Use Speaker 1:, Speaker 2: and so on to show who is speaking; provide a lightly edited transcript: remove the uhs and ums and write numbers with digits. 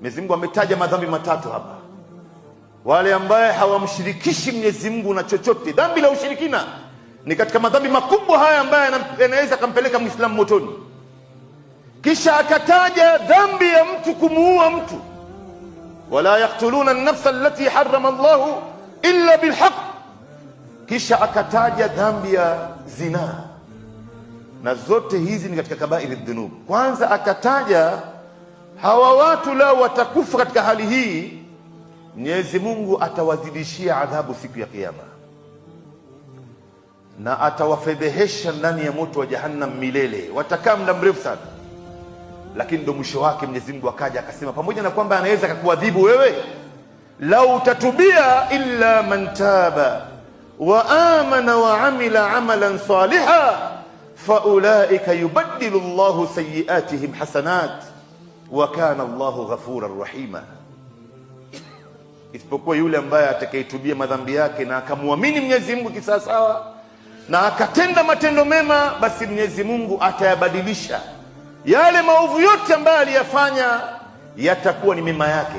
Speaker 1: Mwenyezi Mungu ametaja madhambi matatu hapa. Wale ambaye hawamshirikishi Mwenyezi Mungu na chochote. Dhambi la ushirikina ni katika madhambi makubwa haya ambaye yanaweza kumpeleka Muislamu motoni. Kisha akataja dhambi ya mtu kumuua mtu, wala yaqtuluna an-nafsa allati harrama Allahu illa bilhaq. Kisha akataja dhambi ya zina, na zote hizi ni katika kabairi dhunub. Kwanza akataja hawa watu lao watakufa katika hali hii, Mwenyezi Mungu atawazidishia adhabu siku ya Kiyama na atawafedhehesha ndani ya moto wa Jahannam milele, watakaa muda mrefu sana. Lakini ndo mwisho wake Mwenyezi Mungu akaja akasema, pamoja na kwamba anaweza kukuadhibu wewe, lau utatubia, illa man taba wa amana wa amila amalan saliha faulaika yubaddilu Allahu sayiatihim hasanat wa kana Allahu ghafuran rahima. Isipokuwa yule ambaye atakayetubia madhambi yake na akamwamini Mwenyezi Mungu kisawasawa na akatenda matendo mema, basi Mwenyezi Mungu atayabadilisha yale maovu yote ambayo aliyafanya, yatakuwa ni mema yake.